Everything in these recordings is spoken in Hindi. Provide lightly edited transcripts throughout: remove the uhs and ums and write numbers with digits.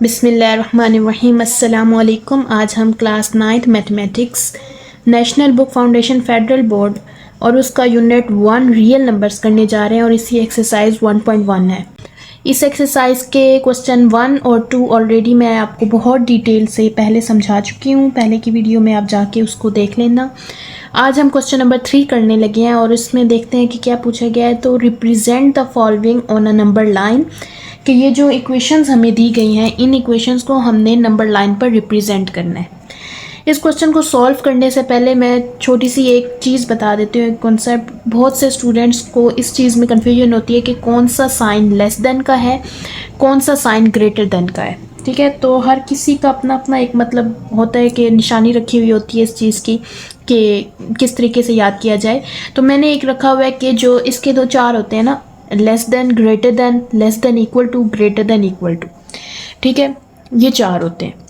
बिस्मिल्लाहिर्रहमानिर्रहीम। अस्सलामु अलैकुम। आज हम class 9th mathematics national book foundation federal board और उसका यूनिट 1 रियल नंबर्स करने जा रहे हैं और इसी एक्सरसाइज 1.1 है। इस एक्सरसाइज के क्वेश्चन 1 और 2 ऑलरेडी मैं आपको बहुत डिटेल से पहले समझा चुकी हूँ। पहले की वीडियो में आप जाके उसको देख लेना। आज हम क्वेश्चन नंबर 3 करने लगे हैं और इसमें देखते हैं कि क्या पूछा गया है। तो represent the following on a number line, कि ये जो इक्वेशंस हमें दी गई हैं इन इक्वेशंस को हमने नंबर लाइन पर रिप्रेजेंट करना है। इस क्वेश्चन को सॉल्व करने से पहले मैं छोटी सी एक चीज़ बता देती हूँ, एक कॉन्सेप्ट। बहुत से स्टूडेंट्स को इस चीज़ में कन्फ्यूजन होती है कि कौन सा साइन लेस देन का है, कौन सा साइन ग्रेटर देन का है। ठीक है, तो हर किसी का अपना अपना एक मतलब होता है कि निशानी रखी हुई होती है इस चीज़ की कि किस तरीके से याद किया जाए। तो मैंने एक रखा हुआ है कि जो इसके दो चार होते हैं ना, less than, greater than, less than equal to, greater than equal to. ठीक है, ये चार होते हैं।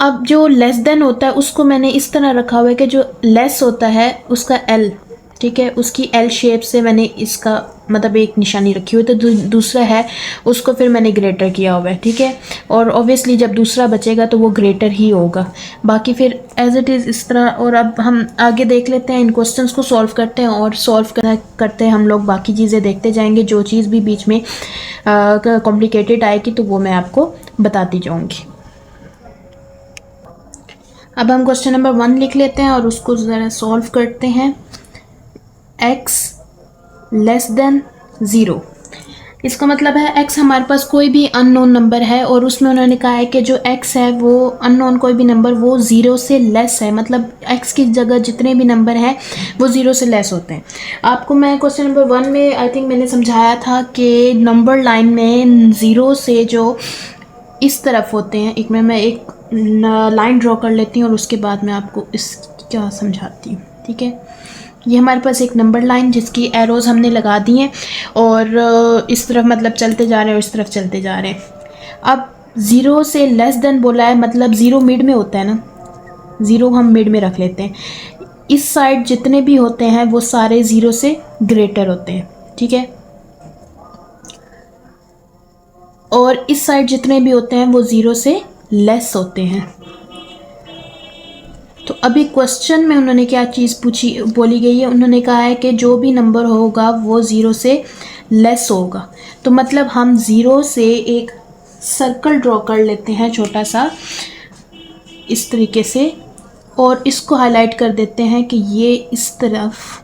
अब जो लेस देन होता है उसको मैंने इस तरह रखा हुआ है कि जो लेस होता है उसका एल, ठीक है, उसकी एल शेप से मैंने इसका मतलब एक निशानी रखी हुई। तो दूसरा है उसको फिर मैंने ग्रेटर किया हुआ है। ठीक है, और ऑब्वियसली जब दूसरा बचेगा तो वो ग्रेटर ही होगा, बाकी फिर एज इट इज़ इस तरह। और अब हम आगे देख लेते हैं, इन क्वेश्चंस को सॉल्व करते हैं और सॉल्व करते हैं हम लोग बाकी चीज़ें देखते जाएंगे। जो चीज़ भी बीच में कॉम्प्लिकेटेड आएगी तो वो मैं आपको बताती जाऊँगी। अब हम क्वेश्चन नंबर 1 लिख लेते हैं और उसको ज़रा सॉल्व करते हैं। x लेस देन 0, इसका मतलब है x हमारे पास कोई भी अननोन नंबर है और उसमें उन्होंने कहा है कि जो x है वो अननोन कोई भी नंबर वो 0 से लेस है, मतलब x की जगह जितने भी नंबर हैं वो 0 से लेस होते हैं। आपको मैं क्वेश्चन नंबर 1 में आई थिंक मैंने समझाया था कि नंबर लाइन में 0 से जो इस तरफ होते हैं, एक मैं एक लाइन ड्रॉ कर लेती हूँ और उसके बाद मैं आपको इसका समझाती हूँ। ठीक है, ये हमारे पास एक नंबर लाइन जिसकी एरोज़ हमने लगा दी हैं और इस तरफ मतलब चलते जा रहे हैं और इस तरफ चलते जा रहे हैं। अब 0 से लेस देन बोला है, मतलब 0 मिड में होता है ना, 0 हम मिड में रख लेते हैं। इस साइड जितने भी होते हैं वो सारे 0 से ग्रेटर होते हैं। ठीक है, और इस साइड जितने भी होते हैं वो 0 से लेस होते हैं। तो अभी क्वेश्चन में उन्होंने क्या चीज़ पूछी बोली गई है, उन्होंने कहा है कि जो भी नंबर होगा वो 0 से लेस होगा। तो मतलब हम 0 से एक सर्कल ड्रॉ कर लेते हैं छोटा सा इस तरीके से और इसको हाईलाइट कर देते हैं कि ये इस तरफ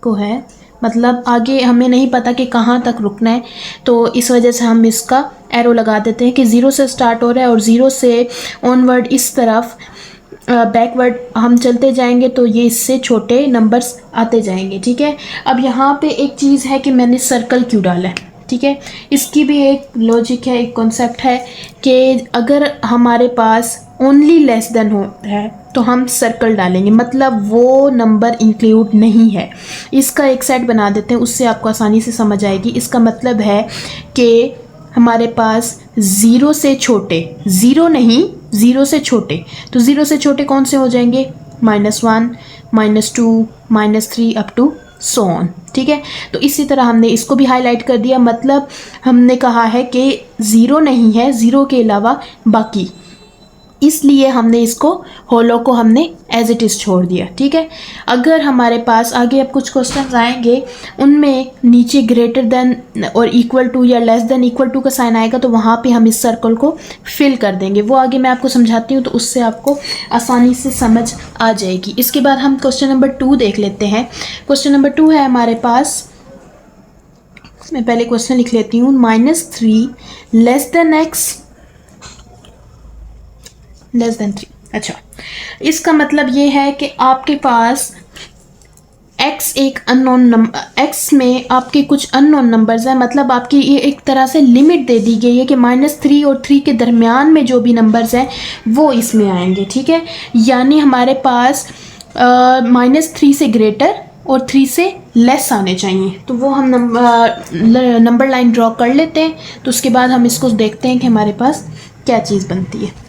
को है, मतलब आगे हमें नहीं पता कि कहाँ तक रुकना है, तो इस वजह से हम इसका एरो लगा देते हैं कि 0 से स्टार्ट हो रहा है और 0 से ऑनवर्ड इस तरफ बैकवर्ड हम चलते जाएंगे तो ये इससे छोटे नंबर्स आते जाएंगे। ठीक है, अब यहाँ पे एक चीज़ है कि मैंने सर्कल क्यों डाला है। ठीक है, इसकी भी एक लॉजिक है, एक कॉन्सेप्ट है कि अगर हमारे पास ओनली लेस देन हो है तो हम सर्कल डालेंगे, मतलब वो नंबर इंक्लूड नहीं है। इसका एक सेट बना देते हैं, उससे आपको आसानी से समझ आएगी। इसका मतलब है कि हमारे पास 0 से छोटे, 0 नहीं 0 से छोटे, तो 0 से छोटे कौन से हो जाएंगे, -1, -2, -3 अप टू सो ऑन। ठीक है, तो इसी तरह हमने इसको भी हाईलाइट कर दिया, मतलब हमने कहा है कि 0 नहीं है, 0 के अलावा बाकी, इसलिए हमने इसको होलो को हमने एज इट इज़ छोड़ दिया। ठीक है, अगर हमारे पास आगे अब कुछ क्वेश्चंस आएंगे उनमें नीचे ग्रेटर देन और इक्वल टू या लेस देन इक्वल टू का साइन आएगा तो वहाँ पे हम इस सर्कल को फिल कर देंगे। वो आगे मैं आपको समझाती हूँ तो उससे आपको आसानी से समझ आ जाएगी। इसके बाद हम क्वेश्चन नंबर 2 देख लेते हैं। क्वेश्चन नंबर 2 है हमारे पास, मैं पहले क्वेश्चन लिख लेती हूँ, -3 less than x less then 3। अच्छा, इसका मतलब ये है कि आपके पास x एक अननोन नंबर, x में आपके कुछ अननोन नंबर्स हैं, मतलब आपकी ये एक तरह से लिमिट दे दी गई है कि -3 और 3 के दरमियान में जो भी नंबर्स हैं वो इसमें आएंगे। ठीक है, यानी हमारे पास -3 से ग्रेटर और 3 से लेस आने चाहिए। तो वो हम नंबर लाइन ड्रॉ कर लेते हैं, तो उसके बाद हम इसको देखते हैं कि हमारे पास क्या चीज़ बनती है।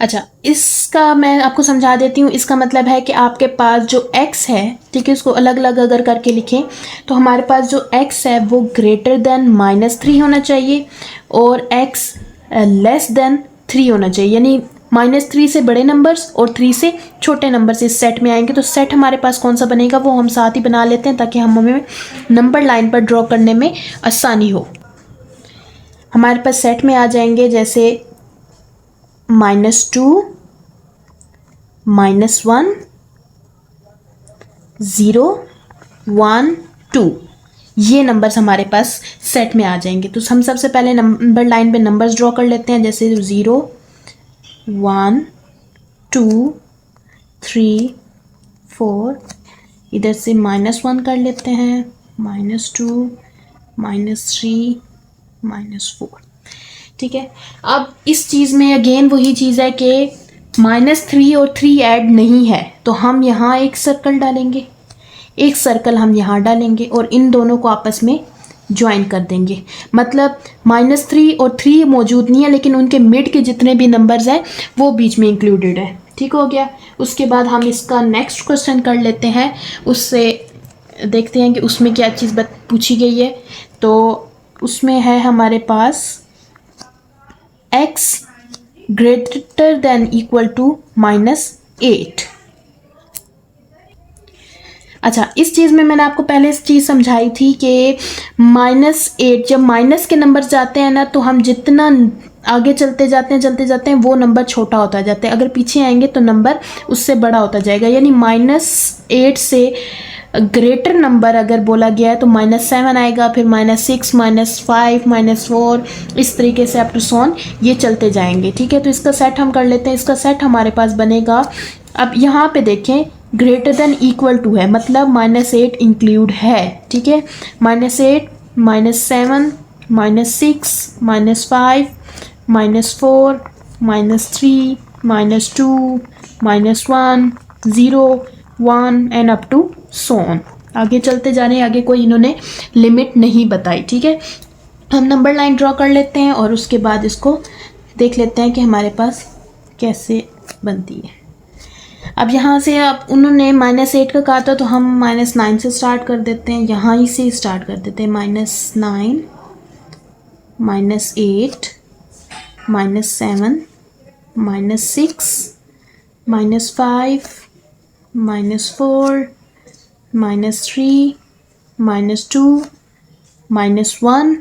अच्छा, इसका मैं आपको समझा देती हूँ। इसका मतलब है कि आपके पास जो x है, ठीक है, उसको अलग अलग अगर करके लिखें तो हमारे पास जो x है वो ग्रेटर देन -3 होना चाहिए और x लेस देन 3 होना चाहिए, यानी -3 से बड़े नंबर्स और 3 से छोटे नंबर्स इस सेट में आएंगे। तो सेट हमारे पास कौन सा बनेगा वो हम साथ ही बना लेते हैं ताकि हमें नंबर लाइन पर ड्रॉ करने में आसानी हो। हमारे पास सेट में आ जाएंगे जैसे -2, -1, 0, 1, 2, ये नंबर्स हमारे पास सेट में आ जाएंगे। तो हम सबसे पहले नंबर लाइन पे नंबर्स ड्रॉ कर लेते हैं, जैसे 0, 1, 2, 3, 4, इधर से -1 कर लेते हैं, -2, -3, -4, ठीक है। अब इस चीज़ में अगेन वही चीज़ है कि -3 और 3 ऐड नहीं है, तो हम यहाँ एक सर्कल डालेंगे, एक सर्कल हम यहाँ डालेंगे और इन दोनों को आपस में ज्वाइन कर देंगे। मतलब -3 और 3 मौजूद नहीं है, लेकिन उनके मिड के जितने भी नंबर्स हैं वो बीच में इंक्लूडेड है, ठीक हो गया। उसके बाद हम इसका नेक्स्ट क्वेश्चन कर लेते हैं, उससे देखते हैं कि उसमें क्या चीज़ पूछी गई है। तो उसमें है हमारे पास x greater than equal to -8। अच्छा, इस चीज़ में मैंने आपको पहले इस चीज़ समझाई थी कि -8 जब माइनस के नंबर जाते हैं ना, तो हम जितना आगे चलते जाते हैं वो नंबर छोटा होता जाता है, अगर पीछे आएंगे तो नंबर उससे बड़ा होता जाएगा। यानी -8 से ग्रेटर नंबर अगर बोला गया है तो -7 आएगा, फिर -6, -5, -4, इस तरीके से अप टू सॉन ये चलते जाएंगे, ठीक है। तो इसका सेट हम कर लेते हैं। इसका सेट हमारे पास बनेगा, अब यहाँ पे देखें ग्रेटर देन इक्वल टू है, मतलब -8 इंक्लूड है, ठीक है। -8, -7, -6, -5, -4, -3, -2, -1, 0, 1 and up to so on. आगे चलते जा रहे हैं, आगे कोई इन्होंने लिमिट नहीं बताई, ठीक है। हम नंबर लाइन ड्रॉ कर लेते हैं और उसके बाद इसको देख लेते हैं कि हमारे पास कैसे बनती है। अब यहाँ से अब उन्होंने -8 का कहा था तो हम -9 से स्टार्ट कर देते हैं, यहाँ ही से स्टार्ट कर देते हैं। -9, -8, -7, -6, -5, -4, -3, -2, -1,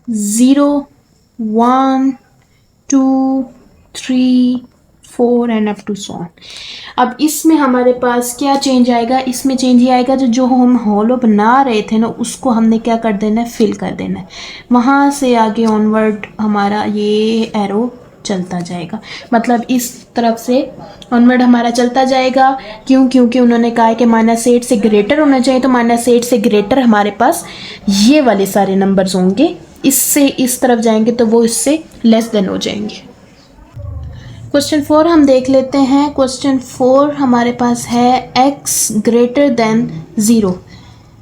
0, 1, 2, 3, 4 and up to so on. अब इसमें हमारे पास क्या चेंज आएगा, इसमें चेंज ये आएगा जो हम होलो बना रहे थे ना, उसको हमने क्या कर देना है, फिल कर देना है। वहाँ से आगे ऑनवर्ड हमारा ये एरो चलता जाएगा, मतलब इस तरफ से ऑनवर्ड हमारा चलता जाएगा। क्यों? क्योंकि उन्होंने कहा है कि -8 से ग्रेटर होना चाहिए, तो -8 से ग्रेटर हमारे पास ये वाले सारे नंबर्स होंगे, इससे इस तरफ जाएंगे तो वो इससे लेस देन हो जाएंगे। क्वेश्चन 4 हम देख लेते हैं। क्वेश्चन 4 हमारे पास है x ग्रेटर देन 0।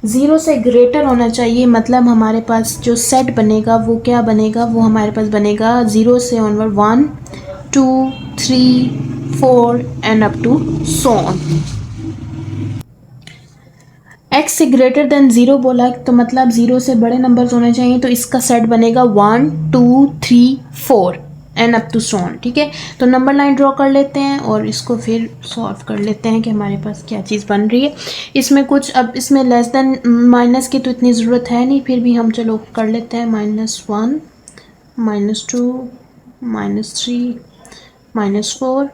0 से ग्रेटर होना चाहिए, मतलब हमारे पास जो सेट बनेगा वो क्या बनेगा, वो हमारे पास बनेगा 0 से onward 1, 2, 3, 4 and up to so on. x से ग्रेटर देन 0 बोला तो मतलब 0 से बड़े नंबर्स होने चाहिए, तो इसका सेट बनेगा 1, 2, 3, 4 and up to so on, ठीक है। तो नंबर लाइन ड्रॉ कर लेते हैं और इसको फिर सॉल्व कर लेते हैं कि हमारे पास क्या चीज़ बन रही है। इसमें कुछ, अब इसमें लेस देन माइनस की तो इतनी ज़रूरत है नहीं, फिर भी हम चलो कर लेते हैं। -1, -2, -3, -4,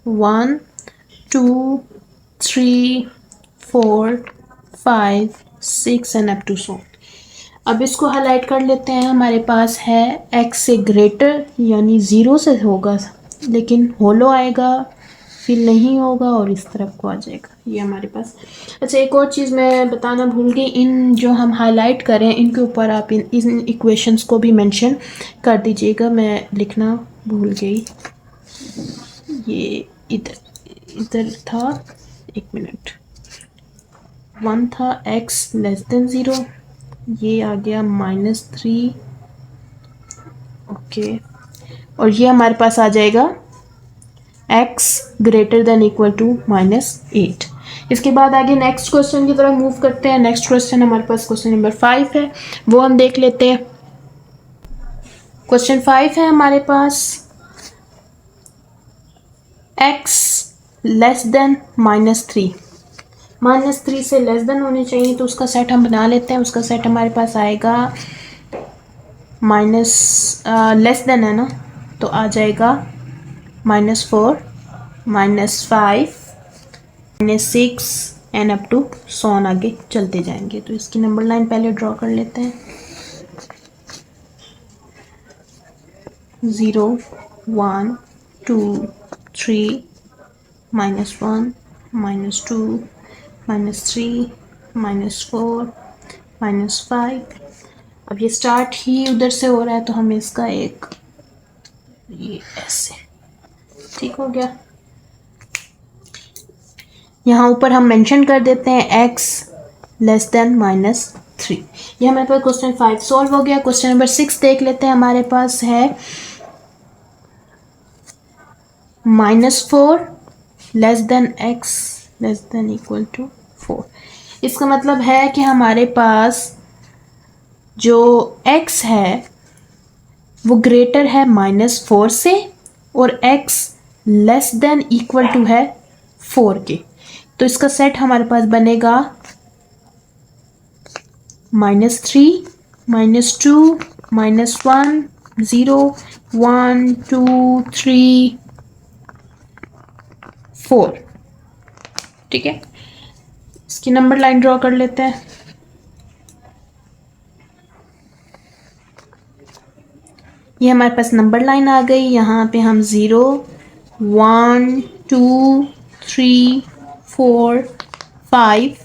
1, 2, 3, 4, 5, 6 एंड अप टू सो। अब इसको हाईलाइट कर लेते हैं। हमारे पास है x से ग्रेटर, यानी 0 से होगा लेकिन होलो आएगा, फिल नहीं होगा और इस तरफ को आ जाएगा, ये हमारे पास। अच्छा, एक और चीज़ मैं बताना भूल गई, इन जो हम हाईलाइट करें इनके ऊपर आप इन इक्वेशंस को भी मेंशन कर दीजिएगा, मैं लिखना भूल गई। ये इधर था, एक मिनट, 1 था x लेस देन 0, ये आ गया -3, ओके, और ये हमारे पास आ जाएगा x greater than equal to -8। इसके बाद आगे नेक्स्ट क्वेश्चन की तरफ मूव करते हैं। नेक्स्ट क्वेश्चन हमारे पास क्वेश्चन नंबर 5 है, वो हम देख लेते हैं। क्वेश्चन 5 है हमारे पास x लेस देन -3, -3 से लेस देन होनी चाहिए, तो उसका सेट हम बना लेते हैं। उसका सेट हमारे पास आएगा लेस देन है ना, तो आ जाएगा -4, -5, -6 एंड अप टू सॉन आगे चलते जाएंगे। तो इसकी नंबर लाइन पहले ड्रॉ कर लेते हैं। 0, 1, 2, 3, -1, -2, -3, -4, -5। अब ये स्टार्ट ही उधर से हो रहा है, तो हम इसका एक ये ऐसे ठीक हो गया। यहाँ ऊपर हम मेंशन कर देते हैं x लेस देन -3। ये हमारे पास क्वेश्चन 5 सॉल्व हो गया। क्वेश्चन नंबर 6 देख लेते हैं। हमारे पास है -4 less than x less than equal to 4। इसका मतलब है कि हमारे पास जो x है वो ग्रेटर है -4 से और x less than equal to है 4 के। तो इसका सेट हमारे पास बनेगा -3, -2, -1, 0, 1, 2, 3, 4। ठीक है, इसकी नंबर लाइन ड्रॉ कर लेते हैं। ये हमारे पास नंबर लाइन आ गई। यहाँ पे हम 0, 1, 2, 3, 4, 5,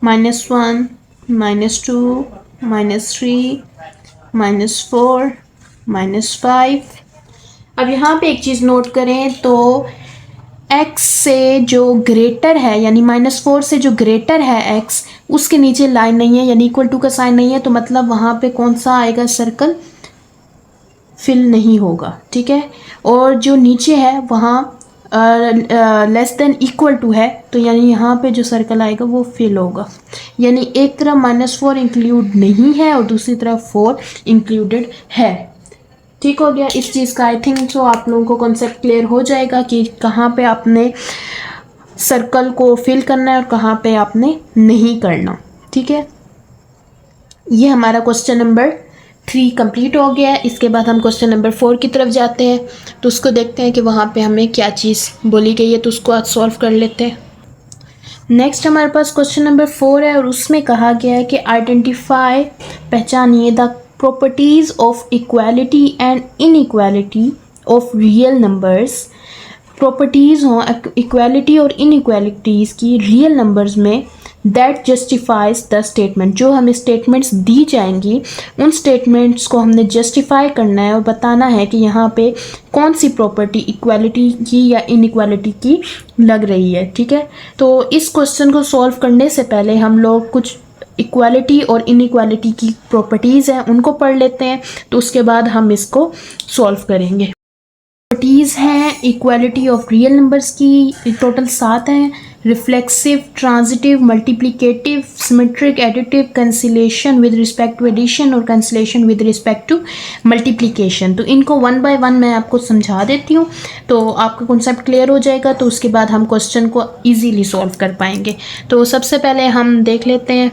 -1, -2, -3, -4, -5। अब यहाँ पे एक चीज़ नोट करें तो x से जो ग्रेटर है यानी -4 से जो ग्रेटर है x, उसके नीचे लाइन नहीं है यानी इक्वल टू का साइन नहीं है, तो मतलब वहाँ पे कौन सा आएगा, सर्कल फिल नहीं होगा। ठीक है, और जो नीचे है वहाँ लेस देन इक्वल टू है, तो यानी यहाँ पे जो सर्कल आएगा वो फिल होगा। यानी एक तरफ -4 इंक्लूड नहीं है और दूसरी तरफ 4 इंक्लूडेड है। ठीक हो गया। इस चीज़ का आई थिंक सो आप लोगों को कॉन्सेप्ट क्लियर हो जाएगा कि कहाँ पे आपने सर्कल को फिल करना है और कहाँ पे आपने नहीं करना। ठीक है, ये हमारा क्वेश्चन नंबर 3 कंप्लीट हो गया है। इसके बाद हम क्वेश्चन नंबर 4 की तरफ जाते हैं, तो उसको देखते हैं कि वहाँ पे हमें क्या चीज़ बोली गई है, तो उसको आज सॉल्व कर लेते हैं। नेक्स्ट हमारे पास क्वेश्चन नंबर 4 है और उसमें कहा गया है कि आइडेंटिफाई, पहचानिए the properties of equality and inequality of real numbers. Properties हों इक्वालिटी और इनइक्वालिटीज़ की रियल नंबर्स में, दैट जस्टिफाइज द स्टेटमेंट। जो हमें स्टेटमेंट्स दी जाएंगी उन स्टेटमेंट्स को हमने जस्टिफाई करना है और बताना है कि यहाँ पे कौन सी प्रॉपर्टी इक्वालिटी की या इनइक्वालिटी की लग रही है। ठीक है, तो इस क्वेश्चन को सॉल्व करने से पहले हम लोग कुछ इक्वालिटी और इनइक्वालिटी की प्रॉपर्टीज़ हैं उनको पढ़ लेते हैं, तो उसके बाद हम इसको सॉल्व करेंगे। प्रॉपर्टीज़ हैं इक्वालिटी ऑफ रियल नंबर्स की, टोटल 7 हैं। Reflexive, transitive, multiplicative, symmetric, additive, cancellation with respect to addition और cancellation with respect to multiplication. तो इनको 1 बाय 1 मैं आपको समझा देती हूँ, तो आपका कॉन्सेप्ट क्लियर हो जाएगा, तो उसके बाद हम क्वेश्चन को ईजीली सॉल्व कर पाएंगे। तो सबसे पहले हम देख लेते हैं।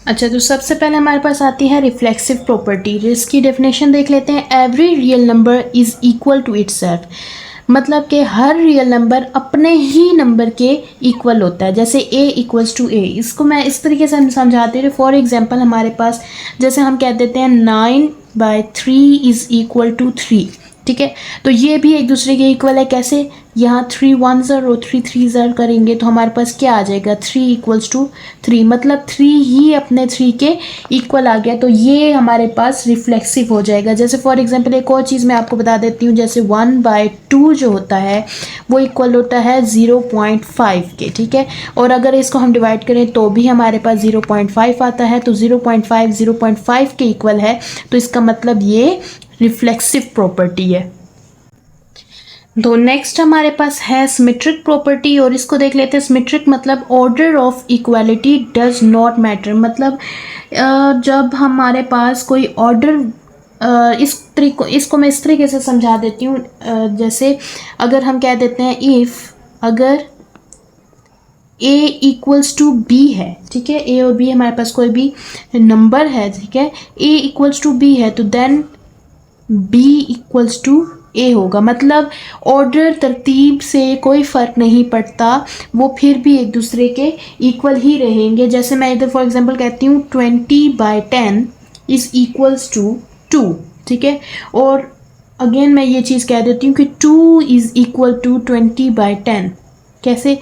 अच्छा, तो सबसे पहले हमारे पास आती है रिफ्लेक्सिव प्रॉपर्टी। इसकी डेफिनेशन देख लेते हैं। Every real number is equal to itself, मतलब कि हर रियल नंबर अपने ही नंबर के इक्वल होता है। जैसे a इक्वल्स टू a, इसको मैं इस तरीके से समझाती हूँ। फॉर एग्जांपल हमारे पास जैसे हम कह देते हैं 9/3 इज़ इक्वल टू 3। ठीक है, तो ये भी एक दूसरे के इक्वल है। कैसे, यहाँ 3 1 ज़र और 3 3 ज़र करेंगे तो हमारे पास क्या आ जाएगा, 3 इक्वल्स टू 3, मतलब 3 ही अपने 3 के इक्वल आ गया। तो ये हमारे पास रिफ्लेक्सिव हो जाएगा। जैसे फॉर एग्जांपल एक और चीज़ मैं आपको बता देती हूँ, जैसे 1/2 जो होता है वो इक्वल होता है 0.5 के। ठीक है, और अगर इसको हम डिवाइड करें तो भी हमारे पास 0.5 आता है, तो 0.5 0.5 के इक्वल है, तो इसका मतलब ये रिफ्लेक्सिव प्रॉपर्टी है। तो नेक्स्ट हमारे पास है सिमेट्रिक प्रॉपर्टी, और इसको देख लेते हैं। सिमेट्रिक मतलब order of equality does not matter, मतलब जब हमारे पास कोई ऑर्डर इसको मैं इस तरीके से समझा देती हूँ। जैसे अगर हम कह देते हैं इफ़ अगर a इक्वल्स टू बी है, ठीक है, a और b हमारे पास कोई भी नंबर है, ठीक है, a इक्वल्स टू b है, तो then b equals to a होगा। मतलब ऑर्डर तरतीब से कोई फ़र्क नहीं पड़ता, वो फिर भी एक दूसरे के इक्वल ही रहेंगे। जैसे मैं इधर फॉर एग्जांपल कहती हूँ 20/10 इज़ इक्वल्स टू 2, ठीक है, और अगेन मैं ये चीज़ कह देती हूँ कि 2 इज़ इक्वल टू 20/10। कैसे,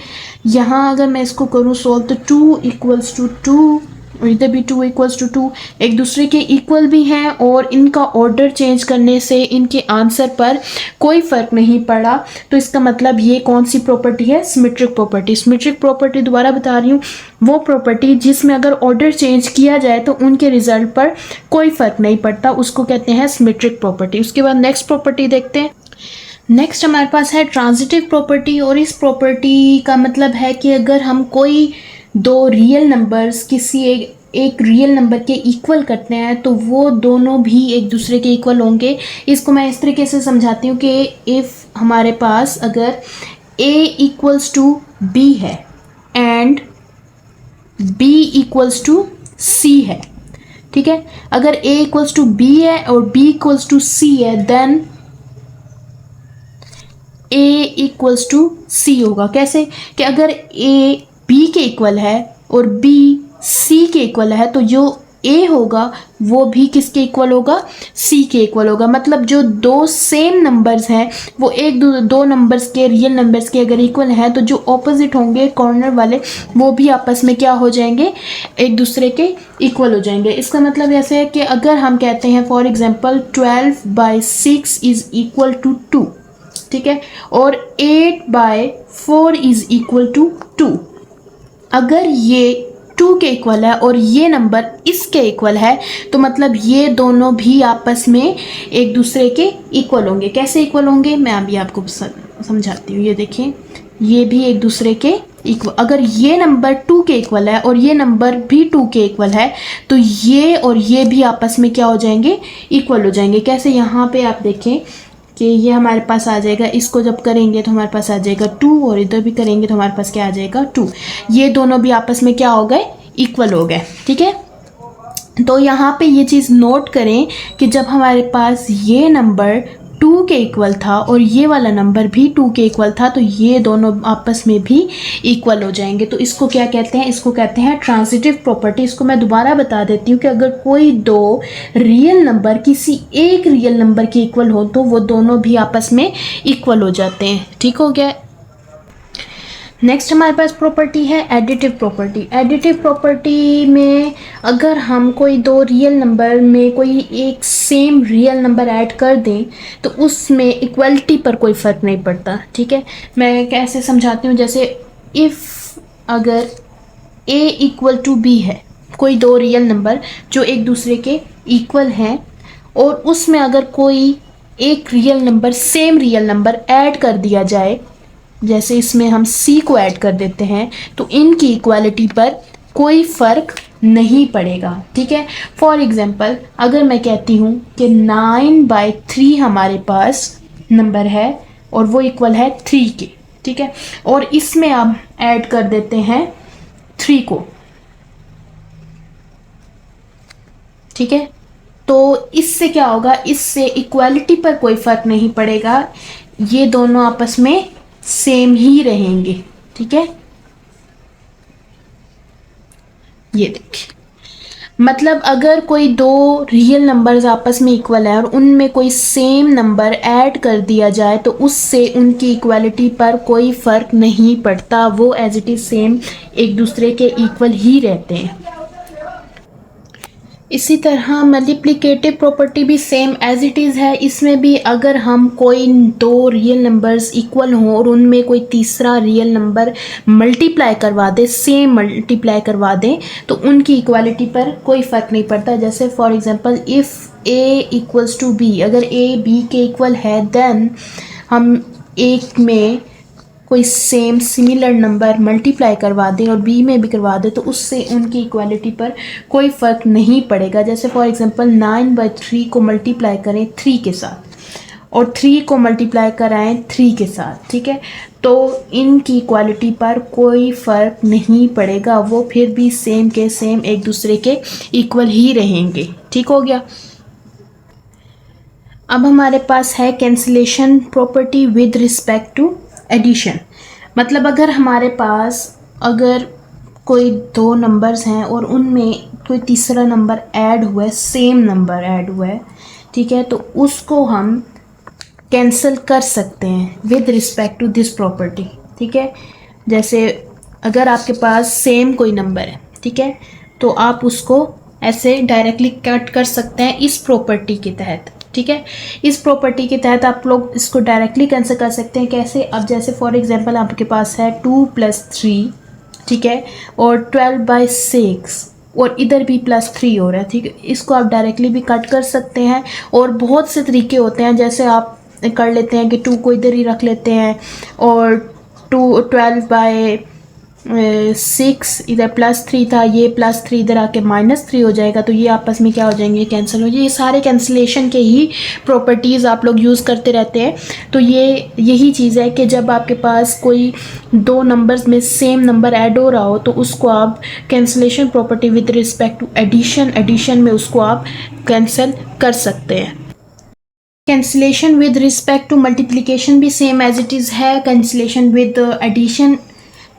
यहाँ अगर मैं इसको करूँ सॉल्व, तो 2 इक्वल्स टू 2 और इधर भी 2 इक्वल्स टू 2 एक दूसरे के इक्वल भी हैं, और इनका ऑर्डर चेंज करने से इनके आंसर पर कोई फ़र्क नहीं पड़ा। तो इसका मतलब ये कौन सी प्रॉपर्टी है? Symmetric property. सिमेट्रिक प्रॉपर्टी दोबारा बता रही हूँ, वो प्रॉपर्टी जिसमें अगर ऑर्डर चेंज किया जाए तो उनके रिजल्ट पर कोई फ़र्क नहीं पड़ता, उसको कहते हैं सिमेट्रिक प्रॉपर्टी। उसके बाद नेक्स्ट प्रॉपर्टी देखते हैं। नेक्स्ट हमारे पास है ट्रांजिटिव प्रॉपर्टी, और इस प्रॉपर्टी का मतलब है कि अगर हम कोई दो रियल नंबर्स किसी एक रियल नंबर के इक्वल करते हैं तो वो दोनों भी एक दूसरे के इक्वल होंगे। इसको मैं इस तरीके से समझाती हूँ कि इफ़ हमारे पास अगर a इक्वल्स टू b है and b equals to c है, ठीक है, अगर a इक्वल्स टू b है और b इक्वल्स टू c है, then a equals to c होगा। कैसे कि अगर a b के इक्वल है और b c के इक्वल है, तो जो a होगा वो भी किसके इक्वल होगा? c के इक्वल होगा। मतलब जो दो सेम नंबर्स हैं वो एक दो नंबर्स के रियल नंबर्स के अगर इक्वल हैं, तो जो ऑपोजिट होंगे कॉर्नर वाले वो भी आपस में क्या हो जाएंगे? एक दूसरे के इक्वल हो जाएंगे। इसका मतलब ऐसे है कि अगर हम कहते हैं for example 12/6 is equal to 2, ठीक है, और 8/4 इज़ इक्वल टू 2, अगर ये 2 के इक्वल है और ये नंबर इसके इक्वल है, तो मतलब ये दोनों भी आपस में एक दूसरे के इक्वल होंगे। कैसे इक्वल होंगे मैं अभी आपको समझाती हूँ। ये देखिए, ये भी एक दूसरे के इक्वल, अगर ये नंबर 2 के इक्वल है और ये नंबर भी 2 के इक्वल है, तो ये और ये भी आपस में क्या हो जाएंगे? इक्वल हो जाएंगे। कैसे, यहाँ पे आप देखें कि ये हमारे पास आ जाएगा, इसको जब करेंगे तो हमारे पास आ जाएगा 2, और इधर भी करेंगे तो हमारे पास क्या आ जाएगा? 2। ये दोनों भी आपस में क्या हो गए? इक्वल हो गए, ठीक है। तो यहाँ पे ये चीज़ नोट करें कि जब हमारे पास ये नंबर 2 के इक्वल था और ये वाला नंबर भी 2 के इक्वल था, तो ये दोनों आपस में भी इक्वल हो जाएंगे। तो इसको क्या कहते हैं? इसको कहते हैं ट्रांजिटिव प्रॉपर्टी। इसको मैं दोबारा बता देती हूँ कि अगर कोई दो रियल नंबर किसी एक रियल नंबर के इक्वल हो तो वो दोनों भी आपस में इक्वल हो जाते हैं। ठीक हो गया। नेक्स्ट हमारे पास प्रॉपर्टी है एडिटिव प्रॉपर्टी। एडिटिव प्रॉपर्टी में अगर हम कोई दो रियल नंबर में कोई एक सेम रियल नंबर ऐड कर दें तो उसमें इक्वलिटी पर कोई फ़र्क नहीं पड़ता। ठीक है, मैं कैसे समझाती हूँ। जैसे इफ़ अगर a इक्वल टू b है, कोई दो रियल नंबर जो एक दूसरे के इक्वल हैं, और उसमें अगर कोई एक real number same real number add कर दिया जाए, जैसे इसमें हम c को ऐड कर देते हैं, तो इनकी इक्वालिटी पर कोई फ़र्क नहीं पड़ेगा। ठीक है, फॉर एग्ज़ाम्पल अगर मैं कहती हूँ कि 9/3 हमारे पास नंबर है और वो इक्वल है 3 के, ठीक है, और इसमें आप ऐड कर देते हैं 3 को, ठीक है, तो इससे क्या होगा? इससे इक्वालिटी पर कोई फ़र्क नहीं पड़ेगा, ये दोनों आपस में सेम ही रहेंगे। ठीक है, ये देखिए, मतलब अगर कोई दो रियल नंबर्स आपस में इक्वल है और उनमें कोई सेम नंबर ऐड कर दिया जाए तो उससे उनकी इक्वालिटी पर कोई फ़र्क नहीं पड़ता, वो एज इट इज़ सेम एक दूसरे के इक्वल ही रहते हैं। इसी तरह मल्टीप्लिकेटिव प्रॉपर्टी भी सेम एज इट इज़ है। इसमें भी अगर हम कोई दो रियल नंबर्स इक्वल हों और उनमें कोई तीसरा रियल नंबर मल्टीप्लाई करवा दे, सेम मल्टीप्लाई करवा दें, तो उनकी इक्वालिटी पर कोई फ़र्क नहीं पड़ता। जैसे for example if A equals to B, अगर ए बी के इक्वल है देन हम एक में कोई सेम सिमिलर नंबर मल्टीप्लाई करवा दें और बी में भी करवा दें तो उससे उनकी इक्वालिटी पर कोई फ़र्क नहीं पड़ेगा। जैसे फॉर एग्जांपल 9/3 को मल्टीप्लाई करें 3 के साथ और 3 को मल्टीप्लाई कराएं 3 के साथ, ठीक है, तो इनकी इक्वालिटी पर कोई फ़र्क नहीं पड़ेगा, वो फिर भी सेम के सेम एक दूसरे के इक्वल ही रहेंगे। ठीक हो गया। अब हमारे पास है cancellation property with respect to addition. मतलब अगर हमारे पास अगर कोई दो नंबर्स हैं और उनमें कोई तीसरा नंबर ऐड हुआ है, सेम नंबर ऐड हुआ है, ठीक है, तो उसको हम कैंसिल कर सकते हैं with respect to this property. ठीक है, जैसे अगर आपके पास सेम कोई नंबर है, ठीक है, तो आप उसको ऐसे डायरेक्टली कट कर सकते हैं इस प्रॉपर्टी के तहत। ठीक है, इस प्रॉपर्टी के तहत आप लोग इसको डायरेक्टली कैंसिल कर सकते हैं। कैसे? अब जैसे फॉर एग्जांपल आपके पास है 2 + 3, ठीक है, और 12/6 और इधर भी +3 हो रहा है। ठीक है, इसको आप डायरेक्टली भी कट कर सकते हैं और बहुत से तरीके होते हैं। जैसे आप कर लेते हैं कि 2 को इधर ही रख लेते हैं और 12/6 इधर +3 था, ये +3 इधर आके -3 हो जाएगा, तो ये आपस में क्या हो जाएंगे? कैंसिल हो जाएंगे। ये सारे कैंसिलेशन के ही प्रॉपर्टीज़ आप लोग यूज़ करते रहते हैं। तो ये यही चीज़ है कि जब आपके पास कोई दो नंबर्स में सेम नंबर ऐड हो रहा हो तो उसको आप cancellation property with respect to addition में उसको आप कैंसिल कर सकते हैं। Cancellation with respect to multiplication भी सेम एज इट इज़ है कैंसिलेशन विद एडिशन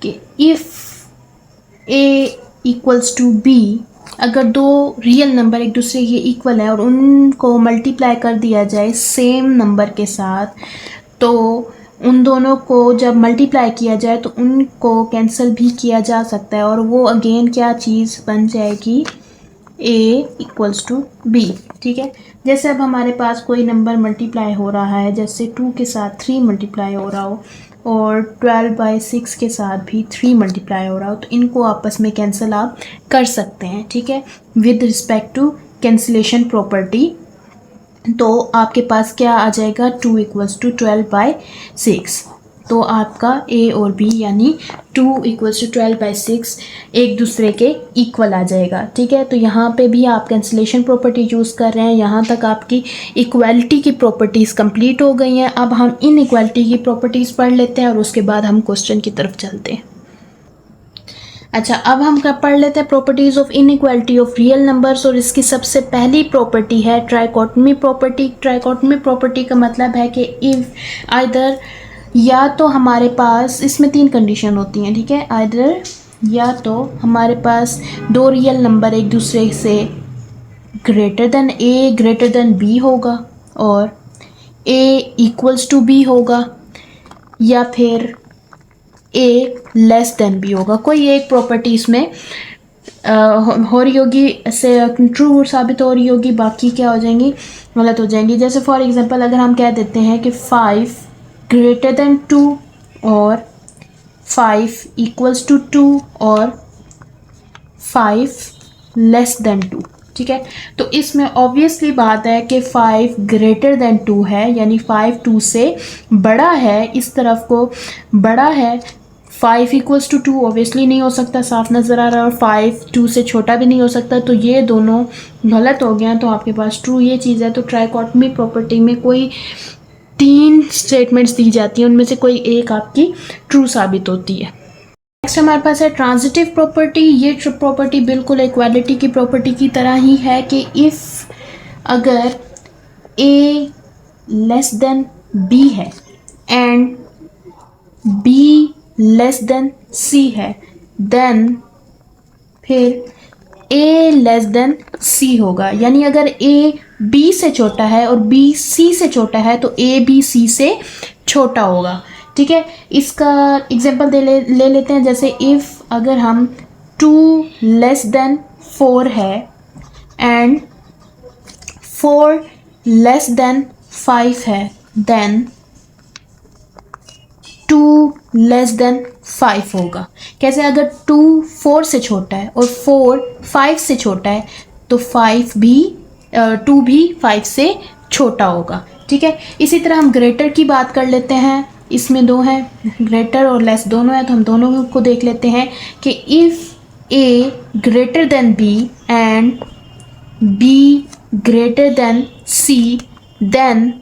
कि if A equals to B, अगर दो रियल नंबर एक दूसरे के इक्वल है और उनको मल्टीप्लाई कर दिया जाए सेम नंबर के साथ, तो उन दोनों को जब मल्टीप्लाई किया जाए तो उनको कैंसिल भी किया जा सकता है और वो अगेन क्या चीज़ बन जाएगी? ए इक्वल्स टू बी। ठीक है, जैसे अब हमारे पास कोई नंबर मल्टीप्लाई हो रहा है, जैसे 2 के साथ 3 मल्टीप्लाई हो रहा हो और 12/6 के साथ भी 3 मल्टीप्लाई हो रहा हो, तो इनको आपस में कैंसिल आप कर सकते हैं। ठीक है, with respect to cancellation property. तो आपके पास क्या आ जाएगा? 2 = 12/6। तो आपका ए और बी यानी 2 = 12/6 एक दूसरे के इक्वल आ जाएगा। ठीक है, तो यहाँ पे भी आप कैंसिलेशन प्रॉपर्टी यूज़ कर रहे हैं। यहाँ तक आपकी इक्वालिटी की प्रॉपर्टीज़ कंप्लीट हो गई हैं। अब हम इन इक्वालिटी की प्रॉपर्टीज़ पढ़ लेते हैं और उसके बाद हम क्वेश्चन की तरफ चलते हैं। अच्छा, अब हम पढ़ लेते हैं properties of inequality of real numbers और इसकी सबसे पहली प्रॉपर्टी है ट्राइकोटमी प्रॉपर्टी। ट्राइकोटमी प्रॉपर्टी का मतलब है कि इफ़ आइदर, या तो हमारे पास इसमें 3 कंडीशन होती हैं। ठीक है, आइदर या तो हमारे पास दो रियल नंबर एक दूसरे से ग्रेटर देन ए ग्रेटर देन बी होगा और ए इक्वल्स टू बी होगा, या फिर ए लेस देन बी होगा। कोई एक प्रॉपर्टी इसमें हो रही होगी, ऐसे ट्रू साबित हो रही होगी, बाकी क्या हो जाएंगी? गलत हो जाएंगी। जैसे फॉर एग्जांपल अगर हम कह देते हैं कि 5 ग्रेटर देन 2 और 5 इक्वल्स टू 2 और 5 लेस देन 2। ठीक है, तो इसमें ऑब्वियसली बात है कि 5 ग्रेटर देन 2 है, यानी 5 2 से बड़ा है, इस तरफ को बड़ा है। 5 = 2 ऑब्वियसली नहीं हो सकता, साफ नज़र आ रहा है, और 5 2 से छोटा भी नहीं हो सकता, तो ये दोनों गलत हो गया। तो आपके पास ट्रू ये चीज़ है। तो ट्राइकोटमी प्रॉपर्टी में कोई 3 स्टेटमेंट्स दी जाती हैं, उनमें से कोई एक आपकी ट्रू साबित होती है। नेक्स्ट हमारे पास है ट्रांजिटिव प्रॉपर्टी। ये प्रॉपर्टी बिल्कुल इक्वालिटी की प्रॉपर्टी की तरह ही है कि इफ़ अगर ए लेस देन बी है एंड बी लेस देन सी है, देन फिर ए लेस देन सी होगा। यानी अगर ए बी से छोटा है और बी सी से छोटा है तो ए बी सी से छोटा होगा। ठीक है, इसका एग्जांपल ले लेते हैं। जैसे इफ़ अगर हम 2 लेस देन 4 है एंड 4 लेस देन 5 है, देन 2 लेस देन 5 होगा। कैसे? अगर 2 4 से छोटा है और 4 5 से छोटा है तो 2 भी 5 से छोटा होगा। ठीक है, इसी तरह हम ग्रेटर की बात कर लेते हैं। इसमें दो हैं, ग्रेटर और लेस दोनों हैं, तो हम दोनों को देख लेते हैं कि if A greater than B and B greater than C, then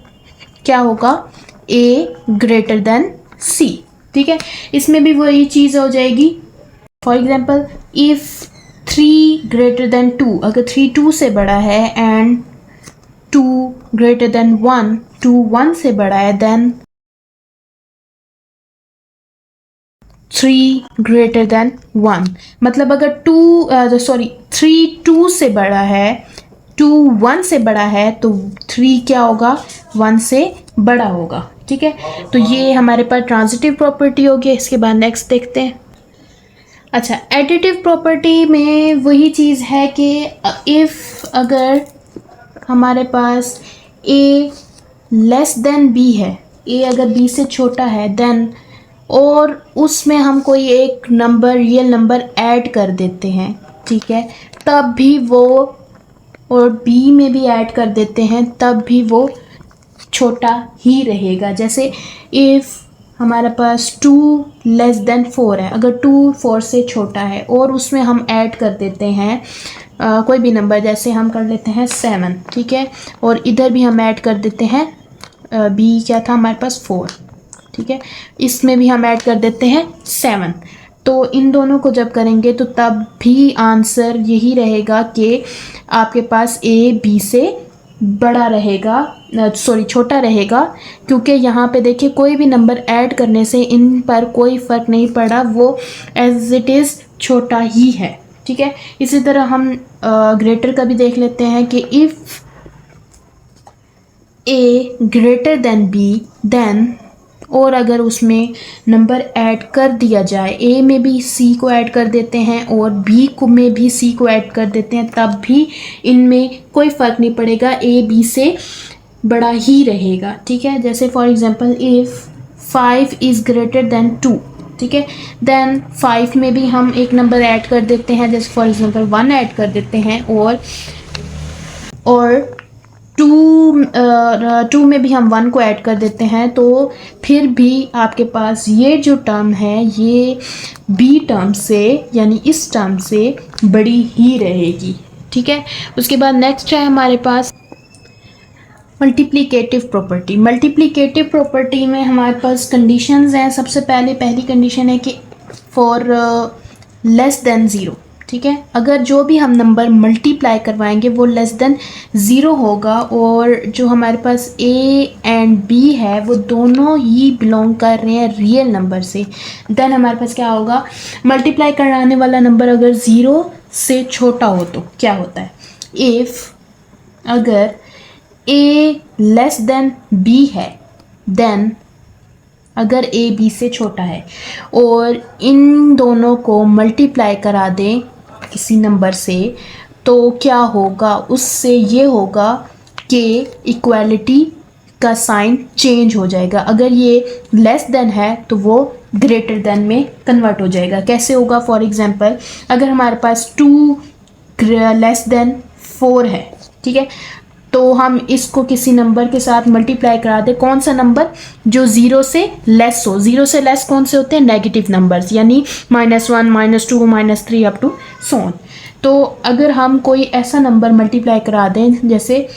क्या होगा? ए ग्रेटर देन सी। ठीक है, इसमें भी वही चीज़ हो जाएगी। For example, if 3 greater than 2, अगर 3 2 से बड़ा है एंड 2 ग्रेटर देन 1, 2 1 से बड़ा है, देन 3 ग्रेटर देन 1। मतलब अगर 3 2 से बड़ा है, 2 1 से बड़ा है, तो 3 क्या होगा? 1 से बड़ा होगा। ठीक है, तो ये हमारे पास ट्रांजिटिव प्रॉपर्टी होगी। इसके बाद नेक्स्ट देखते हैं। अच्छा, एडिटिव प्रॉपर्टी में वही चीज़ है कि इफ़ अगर हमारे पास ए लेस देन बी है, ए अगर बी से छोटा है, देन और उसमें हम कोई एक नंबर, रियल नंबर ऐड कर देते हैं, ठीक है, तब भी वो, और बी में भी ऐड कर देते हैं तब भी वो छोटा ही रहेगा। जैसे इफ़ हमारे पास 2 लेस देन 4 है, अगर 2 4 से छोटा है और उसमें हम ऐड कर देते हैं कोई भी नंबर, जैसे हम कर लेते हैं 7, ठीक है, और इधर भी हम ऐड कर देते हैं बी क्या था हमारे पास 4, ठीक है, इसमें भी हम ऐड कर देते हैं 7, तो इन दोनों को जब करेंगे तो तब भी आंसर यही रहेगा कि आपके पास ए बी से बड़ा रहेगा, छोटा रहेगा, क्योंकि यहाँ पे देखिए कोई भी नंबर ऐड करने से इन पर कोई फ़र्क नहीं पड़ा, वो एज इट इज़ छोटा ही है। ठीक है, इसी तरह हम ग्रेटर का भी देख लेते हैं कि if A greater than B, then, और अगर उसमें नंबर ऐड कर दिया जाए, ए में भी सी को ऐड कर देते हैं और बी को में भी सी को ऐड कर देते हैं, तब भी इनमें कोई फ़र्क नहीं पड़ेगा, ए बी से बड़ा ही रहेगा। ठीक है, जैसे for example if 5 is greater than 2, ठीक है, देन 5 में भी हम एक नंबर ऐड कर देते हैं, जैसे फॉर एग्जांपल 1 ऐड कर देते हैं, और 2 में भी हम 1 को ऐड कर देते हैं, तो फिर भी आपके पास ये जो टर्म है ये बी टर्म से, यानी इस टर्म से बड़ी ही रहेगी। ठीक है, उसके बाद नेक्स्ट है हमारे पास मल्टीप्लिकेटिव प्रॉपर्टी। मल्टीप्लिकेटिव प्रॉपर्टी में हमारे पास कंडीशंस हैं। सबसे पहली कंडीशन है कि फॉर लेस देन 0, ठीक है, अगर जो भी हम नंबर मल्टीप्लाई करवाएंगे वो लेस देन 0 होगा, और जो हमारे पास ए एंड बी है वो दोनों ही बिलोंग कर रहे हैं रियल नंबर से, देन हमारे पास क्या होगा? मल्टीप्लाई कराने वाला नंबर अगर 0 से छोटा हो तो क्या होता है? इफ़ अगर ए लेस देन बी है, देन अगर ए बी से छोटा है और इन दोनों को मल्टीप्लाई करा दें किसी नंबर से, तो क्या होगा? उससे ये होगा कि इक्वालिटी का साइन चेंज हो जाएगा। अगर ये लेस देन है तो वो ग्रेटर देन में कन्वर्ट हो जाएगा। कैसे होगा? फॉर एग्जांपल, अगर हमारे पास 2 लेस देन 4 है, ठीक है, तो हम इसको किसी नंबर के साथ मल्टीप्लाई करा दें। कौन सा नंबर? जो 0 से लेस हो। 0 से लेस कौन से होते हैं? नेगेटिव नंबर्स, यानी -1 -2 -3 अप टू सो ऑन। तो अगर हम कोई ऐसा नंबर मल्टीप्लाई करा दें, जैसे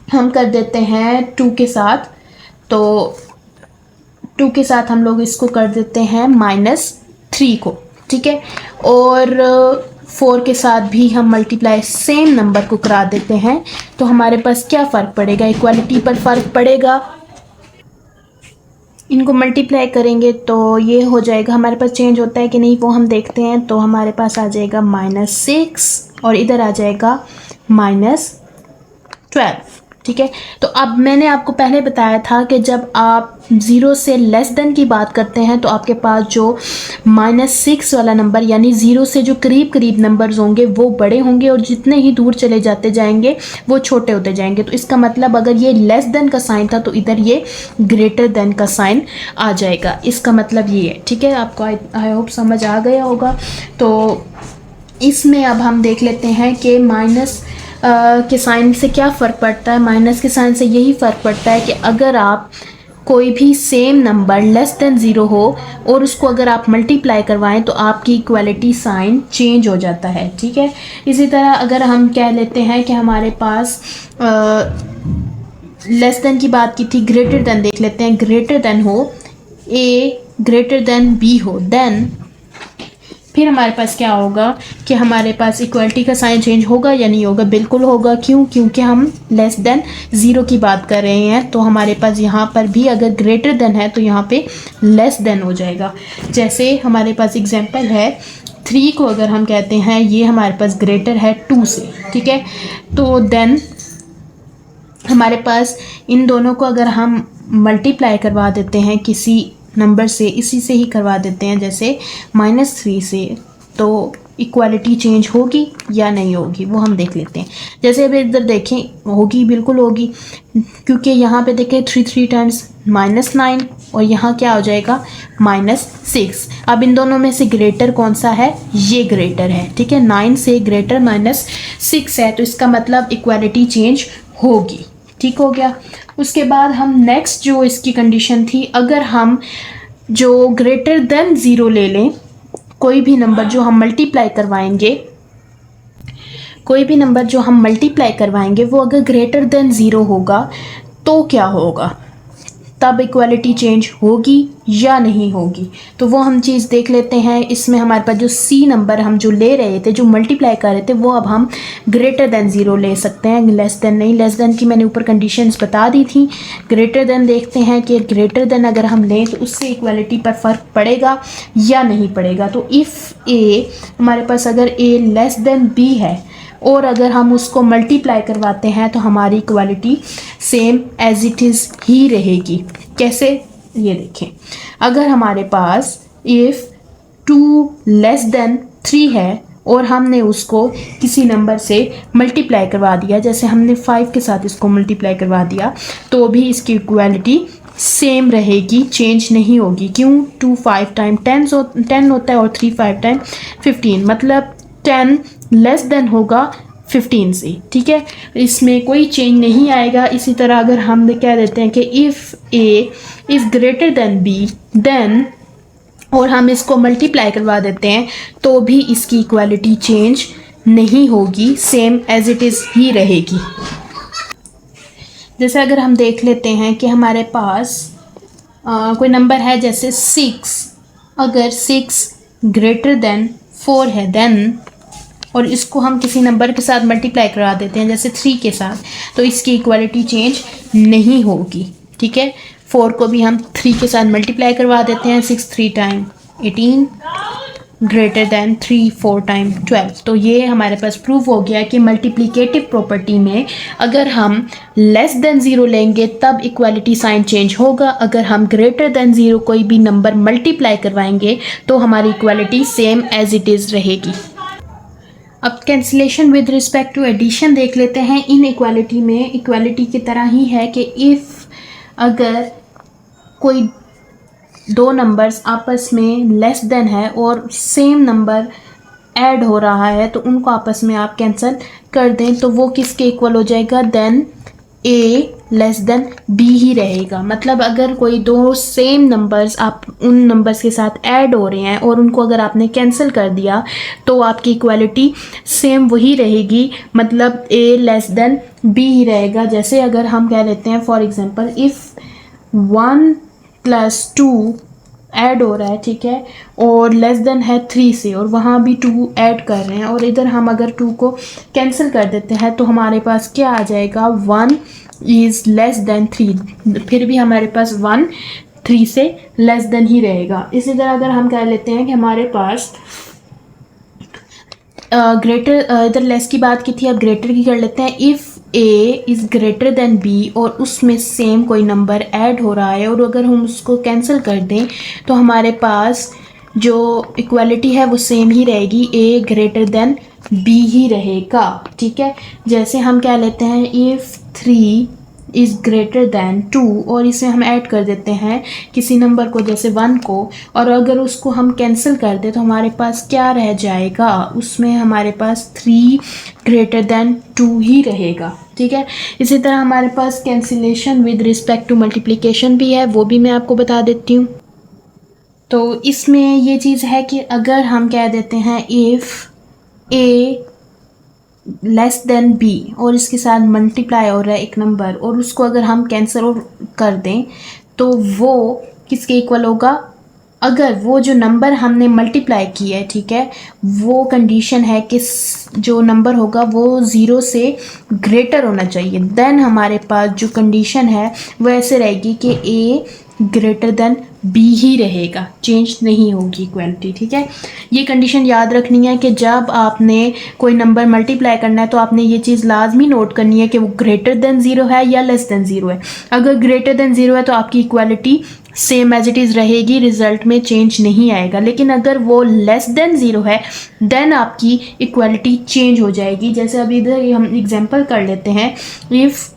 हम कर देते हैं 2 के साथ, तो 2 के साथ हम लोग इसको कर देते हैं -3 को, ठीक है, और 4 के साथ भी हम मल्टीप्लाई सेम नंबर को करा देते हैं, तो हमारे पास क्या फ़र्क पड़ेगा? इक्वालिटी पर फ़र्क पड़ेगा। इनको मल्टीप्लाई करेंगे तो ये हो जाएगा, हमारे पास चेंज होता है कि नहीं वो हम देखते हैं। तो हमारे पास आ जाएगा -6 और इधर आ जाएगा -12, ठीक है। तो अब मैंने आपको पहले बताया था कि जब आप 0 से लेस देन की बात करते हैं तो आपके पास जो -6 वाला नंबर यानी 0 से जो करीब करीब नंबर्स होंगे वो बड़े होंगे और जितने ही दूर चले जाते जाएंगे वो छोटे होते जाएंगे। तो इसका मतलब अगर ये लेस देन का साइन था तो इधर ये ग्रेटर देन का साइन आ जाएगा। इसका मतलब ये है, ठीक है। आपको आई होप समझ आ गया होगा। तो इसमें अब हम देख लेते हैं कि माइनस के साइन से क्या फ़र्क पड़ता है। माइनस के साइन से यही फ़र्क पड़ता है कि अगर आप कोई भी सेम नंबर लेस देन 0 हो और उसको अगर आप मल्टीप्लाई करवाएं तो आपकी इक्वालिटी साइन चेंज हो जाता है, ठीक है। इसी तरह अगर हम कह लेते हैं कि हमारे पास लेस देन की बात की थी, ग्रेटर देन देख लेते हैं। ग्रेटर देन हो, ए ग्रेटर देन बी हो, देन फिर हमारे पास क्या होगा कि हमारे पास इक्वलिटी का साइन चेंज होगा या नहीं होगा? बिल्कुल होगा। क्यों? क्योंकि हम लेस देन 0 की बात कर रहे हैं। तो हमारे पास यहाँ पर भी अगर ग्रेटर देन है तो यहाँ पे लेस देन हो जाएगा। जैसे हमारे पास एग्जांपल है 3 को अगर हम कहते हैं ये हमारे पास ग्रेटर है 2 से, ठीक है। तो देन हमारे पास इन दोनों को अगर हम मल्टीप्लाई करवा देते हैं किसी नंबर से, इसी से ही करवा देते हैं जैसे -3 से, तो इक्वालिटी चेंज होगी या नहीं होगी वो हम देख लेते हैं। जैसे अभी इधर देखें, होगी, बिल्कुल होगी। क्योंकि यहाँ पे देखें 3 टाइम्स -9 और यहाँ क्या हो जाएगा -6। अब इन दोनों में से ग्रेटर कौन सा है? ये ग्रेटर है, ठीक है। 9 से ग्रेटर -6 है, तो इसका मतलब इक्वालिटी चेंज होगी, ठीक हो गया। उसके बाद हम नेक्स्ट जो इसकी कंडीशन थी, अगर हम जो ग्रेटर देन 0 ले लें, कोई भी नंबर जो हम मल्टीप्लाई करवाएंगे वो अगर ग्रेटर देन 0 होगा तो क्या होगा? तब इक्वालिटी चेंज होगी या नहीं होगी? तो वो हम चीज़ देख लेते हैं। इसमें हमारे पास जो सी नंबर हम जो ले रहे थे, जो मल्टीप्लाई कर रहे थे, वो अब हम ग्रेटर देन 0 ले सकते हैं, लेस देन नहीं। लेस देन की मैंने ऊपर कंडीशंस बता दी थी। ग्रेटर देन देखते हैं कि ग्रेटर देन अगर हम लें तो उससे इक्वालिटी पर फ़र्क पड़ेगा या नहीं पड़ेगा। तो इफ़ ए, हमारे पास अगर ए लेस देन बी है और अगर हम उसको मल्टीप्लाई करवाते हैं तो हमारी equality same as it is ही रहेगी। कैसे? ये देखें, अगर हमारे पास इफ़ 2 लेस देन 3 है और हमने उसको किसी नंबर से मल्टीप्लाई करवा दिया, जैसे हमने 5 के साथ इसको मल्टीप्लाई करवा दिया, तो भी इसकी इक्वालिटी सेम रहेगी, चेंज नहीं होगी। क्यों? 2 5 टाइम 10 होता है और 3 5 टाइम 15, मतलब 10 लेस देन होगा 15 से, ठीक है। इसमें कोई चेंज नहीं आएगा। इसी तरह अगर हम कह देते हैं कि if A is greater than B then, और हम इसको मल्टीप्लाई करवा देते हैं तो भी इसकी इक्वालिटी चेंज नहीं होगी, सेम एज इट इज़ ही रहेगी। जैसे अगर हम देख लेते हैं कि हमारे पास कोई नंबर है जैसे 6, अगर 6 ग्रेटर देन 4 है देन, और इसको हम किसी नंबर के साथ मल्टीप्लाई करा देते हैं जैसे 3 के साथ, तो इसकी इक्वालिटी चेंज नहीं होगी, ठीक है। 4 को भी हम 3 के साथ मल्टीप्लाई करवा देते हैं, 6 3 टाइम 18 ग्रेटर दैन 3 4 टाइम 12। तो ये हमारे पास प्रूफ हो गया कि मल्टीप्लिकेटिव प्रॉपर्टी में अगर हम लेस देन 0 लेंगे तब इक्वालिटी साइन चेंज होगा, अगर हम ग्रेटर देन 0 कोई भी नंबर मल्टीप्लाई करवाएंगे तो हमारी equality same as it is रहेगी। अब cancellation with respect to addition देख लेते हैं। इन इक्वालिटी में इक्वालिटी की तरह ही है कि इफ़ अगर कोई 2 नंबर्स आपस में लेस देन है और सेम नंबर ऐड हो रहा है तो उनको आपस में आप कैंसिल कर दें तो वो किसके इक्वल हो जाएगा? देन ए लेस देन बी ही रहेगा। मतलब अगर कोई 2 सेम नंबर्स आप उन नंबर्स के साथ ऐड हो रहे हैं और उनको अगर आपने कैंसिल कर दिया तो आपकी इक्वालिटी सेम वही रहेगी, मतलब ए लेस देन बी ही रहेगा। जैसे अगर हम कह लेते हैं फॉर एग्जांपल इफ़ 1 + 2 ऐड हो रहा है, ठीक है, और लेस देन है 3 से और वहाँ भी 2 ऐड कर रहे हैं और इधर हम अगर 2 को कैंसिल कर देते हैं तो हमारे पास क्या आ जाएगा? 1 इज़ लेस देन 3, फिर भी हमारे पास 1 3 से लेस देन ही रहेगा। इसी तरह अगर हम कह लेते हैं कि हमारे पास ग्रेटर, इधर लेस की बात की थी, अब ग्रेटर की कर लेते हैं। If A is greater than B और उसमें सेम कोई नंबर ऐड हो रहा है और अगर हम उसको कैंसिल कर दें तो हमारे पास जो इक्वालिटी है वो सेम ही रहेगी, ए ग्रेटर देन बी ही रहेगा। ठीक है, जैसे हम क्या लेते हैं, इफ़ 3 इज़ ग्रेटर दैन 2 और इसमें हम ऐड कर देते हैं किसी नंबर को, जैसे 1 को, और अगर उसको हम कैंसिल कर दें तो हमारे पास क्या रह जाएगा, उसमें हमारे पास 3 ग्रेटर दैन 2 ही रहेगा। ठीक है, इसी तरह हमारे पास cancellation with respect to multiplication भी है, वो भी मैं आपको बता देती हूँ। तो इसमें ये चीज़ है कि अगर हम कह देते हैं if A less than B और इसके साथ मल्टीप्लाई हो रहा है एक नंबर और उसको अगर हम कैंसिल कर दें तो वो किसके इक्वल होगा, अगर वो जो नंबर हमने मल्टीप्लाई किया है, ठीक है, वो कंडीशन है कि जो नंबर होगा वो 0 से ग्रेटर होना चाहिए, देन हमारे पास जो कंडीशन है वो ऐसे रहेगी कि ए ग्रेटर देन बी ही रहेगा, चेंज नहीं होगी इक्वालिटी। ठीक है, ये कंडीशन याद रखनी है कि जब आपने कोई नंबर मल्टीप्लाई करना है तो आपने ये चीज़ लाजमी नोट करनी है कि वो ग्रेटर देन 0 है या लेस देन 0 है। अगर ग्रेटर देन 0 है तो आपकी equality same as it is रहेगी, रिजल्ट में चेंज नहीं आएगा, लेकिन अगर वो लेस देन 0 है देन आपकी इक्वालिटी चेंज हो जाएगी। जैसे अभी इधर हम एग्जांपल कर लेते हैं, इफ़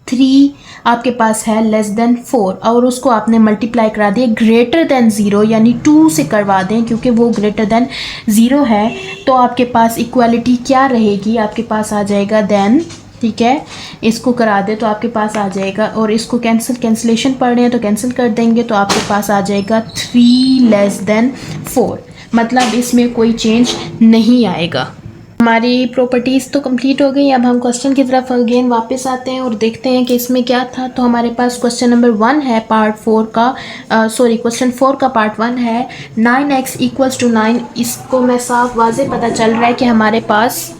3 आपके पास है लेस देन 4 और उसको आपने मल्टीप्लाई करा दिया ग्रेटर देन 0 यानी 2 से करवा दें क्योंकि वो ग्रेटर देन 0 है, तो आपके पास इक्वालिटी क्या रहेगी, आपके पास आ जाएगा देन, ठीक है, इसको करा दे तो आपके पास आ जाएगा, और इसको कैंसिलेशन पढ़ रहे हैं तो कैंसिल कर देंगे तो आपके पास आ जाएगा 3 लेस देन 4, मतलब इसमें कोई चेंज नहीं आएगा। हमारी प्रॉपर्टीज़ तो कंप्लीट हो गई। अब हम क्वेश्चन की तरफ अगेन वापस आते हैं और देखते हैं कि इसमें क्या था। तो हमारे पास क्वेश्चन नंबर 1 है पार्ट 4 का, क्वेश्चन 4 का पार्ट 1 है 9x इक्वल्स टू 9। इसको मैं साफ वाज़े पता चल रहा है कि हमारे पास,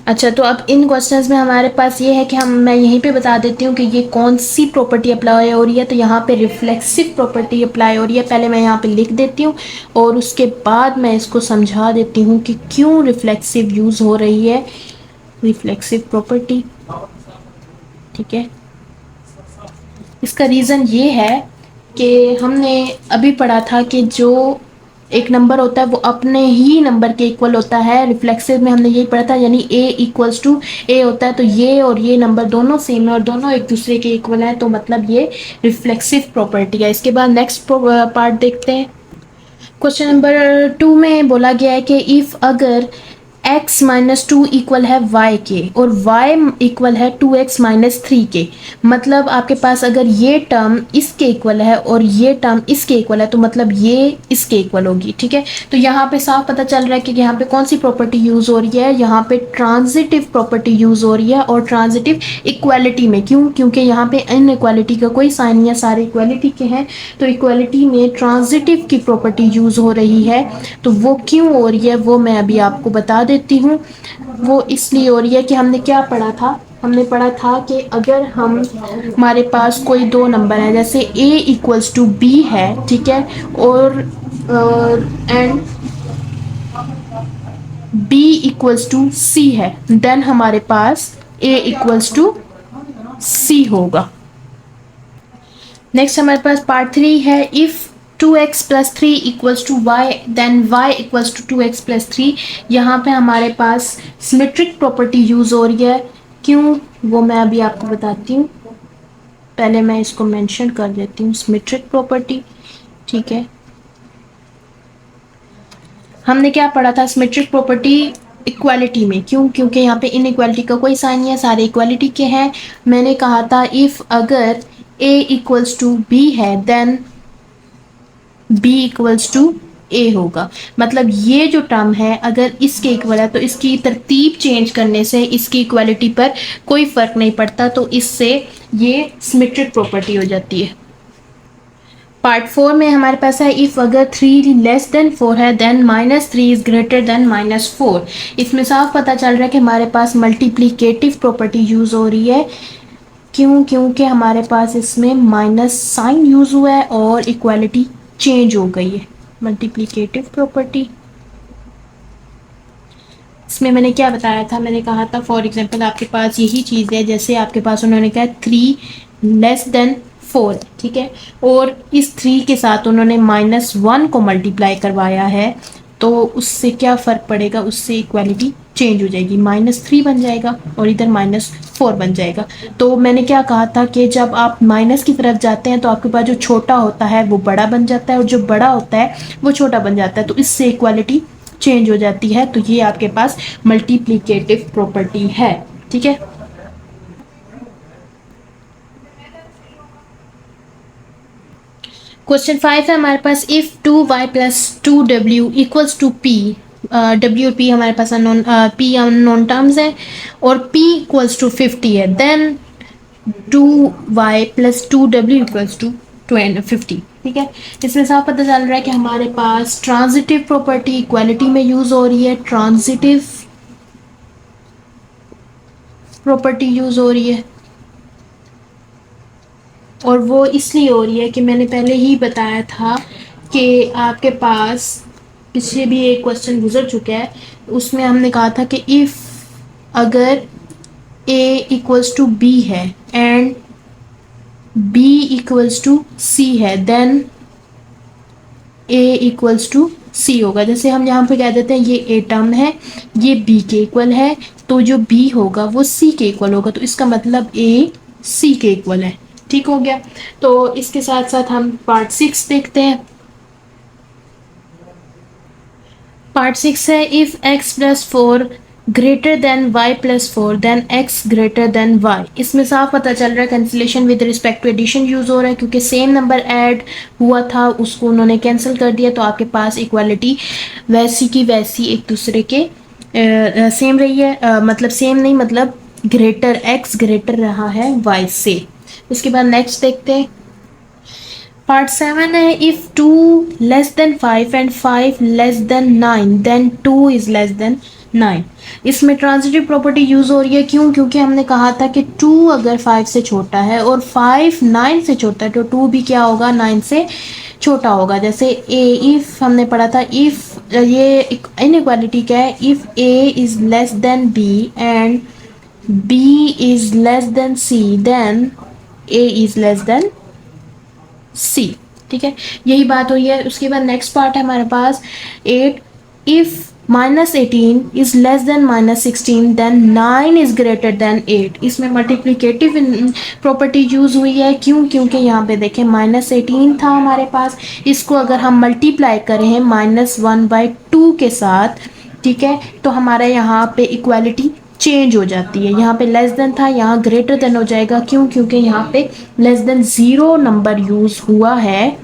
अच्छा, तो अब इन क्वेश्चंस में हमारे पास ये है कि मैं यहीं पे बता देती हूँ कि ये कौन सी प्रॉपर्टी अप्लाई हो रही है। तो यहाँ पे रिफ्लेक्सिव प्रॉपर्टी अप्लाई हो रही है, पहले मैं यहाँ पे लिख देती हूँ और उसके बाद मैं इसको समझा देती हूँ कि क्यों रिफ्लेक्सिव यूज़ हो रही है, रिफ्लेक्सिव प्रॉपर्टी। ठीक है, इसका रीज़न ये है कि हमने अभी पढ़ा था कि जो एक नंबर होता है वो अपने ही नंबर के इक्वल होता है, रिफ्लेक्सिव में हमने यही पढ़ा था, यानी a इक्वल्स टू a होता है, तो ये और ये नंबर दोनों सेम है और दोनों एक दूसरे के इक्वल है, तो मतलब ये रिफ्लेक्सिव प्रॉपर्टी है। इसके बाद नेक्स्ट पार्ट देखते हैं। क्वेश्चन नंबर 2 में बोला गया है कि इफ़ अगर x माइनस 2 इक्वल है y के और y इक्वल है 2x माइनस 3 के, मतलब आपके पास अगर ये टर्म इसके इक्वल है और ये टर्म इसके इक्वल है तो मतलब ये इसके इक्वल होगी। ठीक है, तो यहाँ पे साफ पता चल रहा है कि यहाँ पे कौन सी प्रॉपर्टी यूज़ हो रही है, यहाँ पे ट्रांजिटिव प्रॉपर्टी यूज़ हो रही है और ट्रांजिटिव इक्वालिटी में, क्यों, क्योंकि यहाँ पे इन इक्वालिटी का कोई साइन नहीं है, सारे इक्वालिटी के हैं, तो इक्वालिटी में ट्रांजिटिव की प्रॉपर्टी यूज़ हो रही है। तो वो क्यों हो रही है वो मैं अभी आपको बता देती हूँ। वो इसलिए हो रही है कि हमने क्या पढ़ा था, हमने पढ़ा था कि अगर हमारे पास कोई दो नंबर हैं, जैसे a इक्वल्स टू b है, ठीक है, और and b equals to c है, देन हमारे पास a इक्वल्स टू c होगा। नेक्स्ट हमारे पास पार्ट 3 है, if 2x plus 3 equals to y then y equals to 2x plus 3। यहाँ पे हमारे पास सिमेट्रिक प्रॉपर्टी यूज़ हो रही है, क्यों वो मैं अभी आपको बताती हूँ, पहले मैं इसको मेंशन कर देती हूँ, सिमेट्रिक प्रॉपर्टी। ठीक है, हमने क्या पढ़ा था, सिमेट्रिक प्रॉपर्टी इक्वालिटी में, क्यों, क्योंकि यहाँ पे इनइक्वालिटी का कोई साइन नहीं है, सारे इक्वालिटी के हैं। मैंने कहा था इफ़ अगर a इक्वल्स टू b है then b equals to a होगा, मतलब ये जो टर्म है अगर इसके इक्वल है तो इसकी तरतीब चेंज करने से इसकी इक्वालिटी पर कोई फ़र्क नहीं पड़ता, तो इससे ये सिमेट्रिक प्रॉपर्टी हो जाती है। पार्ट 4 में हमारे पास है इफ़ अगर 3 लेस देन 4 है then minus 3 is greater than minus 4। इसमें साफ पता चल रहा है कि हमारे पास मल्टीप्लिकेटिव प्रॉपर्टी यूज़ हो रही है, क्यों, क्योंकि हमारे पास इसमें माइनस साइन यूज़ हुआ है और इक्वालिटी चेंज हो गई है, मल्टीप्लिकेटिव प्रॉपर्टी। इसमें मैंने क्या बताया था, मैंने कहा था फॉर एग्जांपल आपके पास यही चीज़ है, जैसे आपके पास उन्होंने कहा 3 <4, ठीक है, और इस 3 के साथ उन्होंने -1 को मल्टीप्लाई करवाया है, तो उससे क्या फ़र्क पड़ेगा, उससे इक्वालिटी चेंज हो जाएगी, -3 बन जाएगा और इधर -4 बन जाएगा। तो मैंने क्या कहा था कि जब आप माइनस की तरफ जाते हैं तो आपके पास जो छोटा होता है वो बड़ा बन जाता है और जो बड़ा होता है वो छोटा बन जाता है, तो इससे इक्वालिटी चेंज हो जाती है। तो ये आपके पास मल्टीप्लिकेटिव प्रॉपर्टी है, ठीक है। क्वेश्चन 5 है हमारे पास, if 2y plus 2w equals to p, w और p हमारे पास अननोन, p अननोन टर्म्स है और p इक्वल्स टू 50 है, then 2y plus 2w equals to 50, ठीक है। इसमें साफ पता चल रहा है कि हमारे पास ट्रांजिटिव प्रॉपर्टी इक्वालिटी में यूज हो रही है, ट्रांजिटिव प्रॉपर्टी यूज हो रही है, और वो इसलिए हो रही है कि मैंने पहले ही बताया था कि आपके पास पीछे भी एक क्वेश्चन गुजर चुका है, उसमें हमने कहा था कि इफ़ अगर a इक्वल्स टू b है and b equals to c है, then a equals to c होगा। जैसे हम यहाँ पे कह देते हैं ये a टर्म है, ये b के इक्वल है, तो जो b होगा वो c के इक्वल होगा, तो इसका मतलब a c के इक्वल है, ठीक हो गया। तो इसके साथ साथ हम पार्ट 6 देखते हैं। पार्ट 6 है, if x plus 4 greater than y plus 4 then x greater than y। इसमें साफ पता चल रहा है cancellation with respect to addition use हो रहा है, क्योंकि सेम नंबर ऐड हुआ था उसको उन्होंने कैंसिल कर दिया, तो आपके पास इक्वालिटी वैसी की वैसी एक दूसरे के सेम रही है, मतलब सेम नहीं, मतलब ग्रेटर x ग्रेटर रहा है y से। उसके बाद नेक्स्ट देखते हैं। पार्ट 7 है, if 2 less than 5 and 5 less than 9 then 2 is less than 9। इसमें ट्रांजिटिव प्रॉपर्टी यूज हो रही है, क्यों? क्योंकि हमने कहा था कि 2 अगर 5 से छोटा है और 5 9 से छोटा है, तो 2 भी क्या होगा, 9 से छोटा होगा। जैसे ए, इफ हमने पढ़ा था, इफ ये इनइक्वालिटी क्या है, if a is less than B and b is less than C then a is less than सी, ठीक है, यही बात हुई है। उसके बाद नेक्स्ट पार्ट है हमारे पास 8, if -18 is less than -16 then 9 is greater than 8। इसमें मल्टीप्लिकेटिव प्रॉपर्टी यूज हुई है, क्यों? क्योंकि यहाँ पे देखें -18 था हमारे पास, इसको अगर हम मल्टीप्लाई करें -1/2 के साथ, ठीक है, तो हमारा यहाँ पे इक्वालिटी चेंज हो जाती है। यहाँ पे लेस देन था, यहाँ ग्रेटर देन हो जाएगा, क्यों? क्योंकि यहाँ पे लेस देन 0 नंबर यूज हुआ है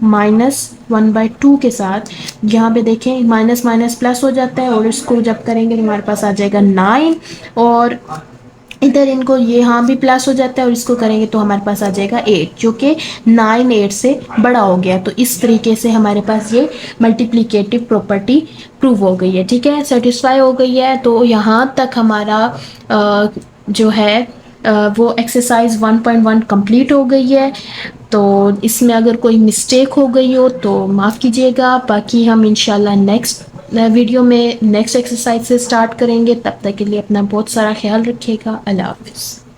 -1/2 के साथ। यहाँ पे देखें माइनस माइनस प्लस हो जाता है, और इसको जब करेंगे तो हमारे पास आ जाएगा 9, और इधर इनको ये यहाँ भी प्लस हो जाता है, और इसको करेंगे तो हमारे पास आ जाएगा 8, जो कि 9 8 से बड़ा हो गया। तो इस तरीके से हमारे पास ये मल्टीप्लिकेटिव प्रॉपर्टी प्रूव हो गई है, ठीक है, सेटिस्फाई हो गई है। तो यहाँ तक हमारा जो है वो एक्सरसाइज 1.1 कंप्लीट हो गई है। तो इसमें अगर कोई मिस्टेक हो गई हो तो माफ़ कीजिएगा, बाकी हम इंशाल्लाह नेक्स्ट वीडियो में नेक्स्ट एक्सरसाइज से स्टार्ट करेंगे। तब तक के लिए अपना बहुत सारा ख्याल रखिएगा। अल्लाह हाफिज़।